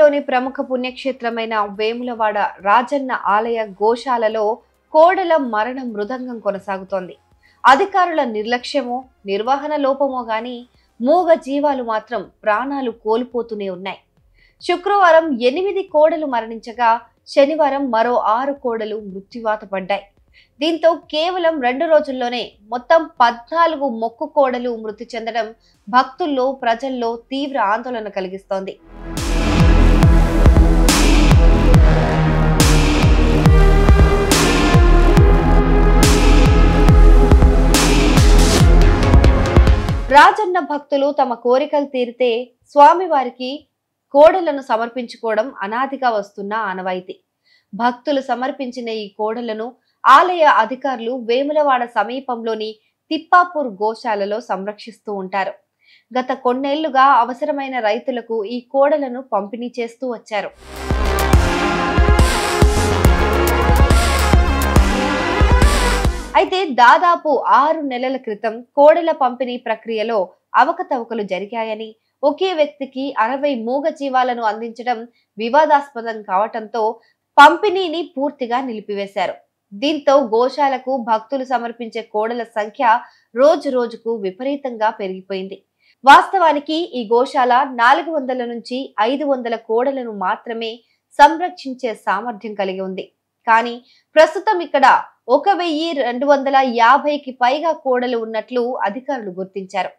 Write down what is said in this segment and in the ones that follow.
జిల్లాలోని ప్రముఖ పుణ్యక్షేత్రమైన వేములవాడ రాజన్న ఆలయ గోశాలలో కోడెల మరణ మృదంగం కొనసాగుతోంది. అధికారుల నిర్లక్ష్యమో నిర్వహణ లోపమో గాని మూగ జీవాలు మాత్రం ప్రాణాలు కోల్పోతూనే ఉన్నాయి. శుక్రవారం 8 కోడలు మరణించగా శనివారం మరో 6 కోడలు మృత్యువాత పడ్డాయి. దీంతో కేవలం 2 రోజుల్లోనే మొత్తం 14 మొక్కు కోడలు మృతి చెందడం భక్తుల్లో ప్రజల్లో తీవ్ర ఆందోళన కలిగిస్తోంది. రాజన్న భక్తులు తమ కోరికలు తీరితే స్వామివారికి కోడలను సమర్పించుకోవడం అనాదిగా వస్తున్న ఆనవాయితీ. భక్తులు సమర్పించిన ఈ కోడలను ఆలయ అధికారులు వేములవాడ సమీపంలోని తిప్పాపూర్ గోశాలలో సంరక్షిస్తూ ఉంటారు. గత కొన్నేళ్లుగా అవసరమైన రైతులకు ఈ కోడలను పంపిణీ చేస్తూ వచ్చారు. అయితే దాదాపు 6 నెలల క్రితం కోడెల పంపిణీ ప్రక్రియలో అవకతవకలు జరిగాయని, ఒకే వ్యక్తికి 60 మూగ జీవాలను అందించడం వివాదాస్పదం కావటంతో పంపిణీని పూర్తిగా నిలిపివేశారు. దీంతో గోశాలకు భక్తులు సమర్పించే కోడెల సంఖ్య రోజు రోజుకు విపరీతంగా పెరిగిపోయింది. వాస్తవానికి ఈ గోశాల 400 నుంచి 500 కోడలను మాత్రమే సంరక్షించే సామర్థ్యం కలిగి ఉంది. కానీ ప్రస్తుతం ఇక్కడ 1250కి పైగా కోడలు ఉన్నట్లు అధికారులు గుర్తించారు.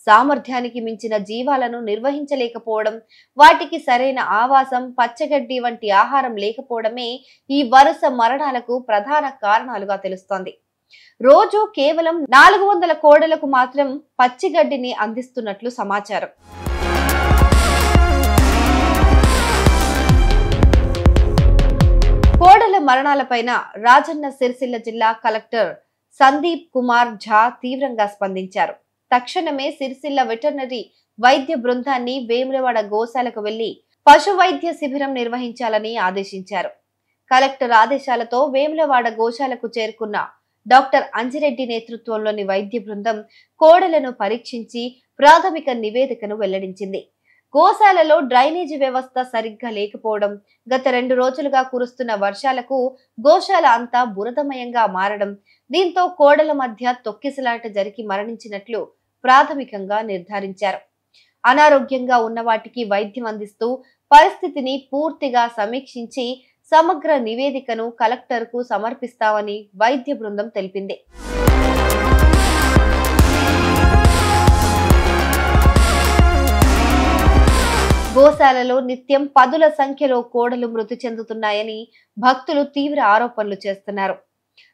సామర్థ్యానికి మించిన జీవాలను నిర్వహించలేకపోవడం, వాటికి సరైన ఆవాసం, పచ్చగడ్డి వంటి ఆహారం లేకపోవడమే ఈ వరుస మరణాలకు ప్రధాన కారణాలుగా తెలుస్తోంది. రోజు కేవలం 400 కోడలకు మాత్రం పచ్చిగడ్డిని అందిస్తున్నట్లు సమాచారం. కోడల మరణాలపైన రాజన్న సిరిసిల్ల జిల్లా కలెక్టర్ సందీప్ కుమార్ ఝా తీవ్రంగా స్పందించారు. తక్షణమే సిరిసిల్ల వెటర్నరీ వైద్య బృందాన్ని వేములవాడ గోశాలకు వెళ్లి పశు వైద్య శిబిరం నిర్వహించాలని ఆదేశించారు. కలెక్టర్ ఆదేశాలతో వేములవాడ గోశాలకు చేరుకున్న డాక్టర్ అంజిరెడ్డి నేతృత్వంలోని వైద్య బృందం కోడలను పరీక్షించి ప్రాథమిక నివేదికను వెల్లడించింది. గోశాలలో డ్రైనేజీ వ్యవస్థ సరిగ్గా లేకపోవడం, గత 2 రోజులుగా కురుస్తున్న వర్షాలకు గోశాల అంతా బురదమయంగా మారడం, దీంతో కోడల మధ్య తొక్కిసలాట జరిగి మరణించినట్లు ప్రాథమికంగా నిర్ధారించారు. అనారోగ్యంగా ఉన్న వాటికి వైద్యం అందిస్తూ పరిస్థితిని పూర్తిగా సమీక్షించి సమగ్ర నివేదికను కలెక్టర్కు సమర్పిస్తామని వైద్య బృందం తెలిపింది. గోశాలలో నిత్యం 10ల సంఖ్యలో కోడలు మృతి చెందుతున్నాయని భక్తులు తీవ్ర ఆరోపణలు చేస్తున్నారు.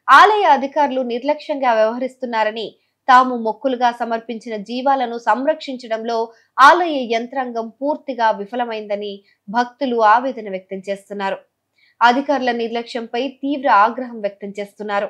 ఆలయ అధికారులు నిర్లక్ష్యంగా వ్యవహరిస్తున్నారని, తాము మొక్కులుగా సమర్పించిన జీవాలను సంరక్షించడంలో ఆలయ యంత్రాంగం పూర్తిగా విఫలమైందని భక్తులు ఆవేదన వ్యక్తం చేస్తున్నారు. అధికారుల నిర్లక్ష్యంపై తీవ్ర ఆగ్రహం వ్యక్తం చేస్తున్నారు.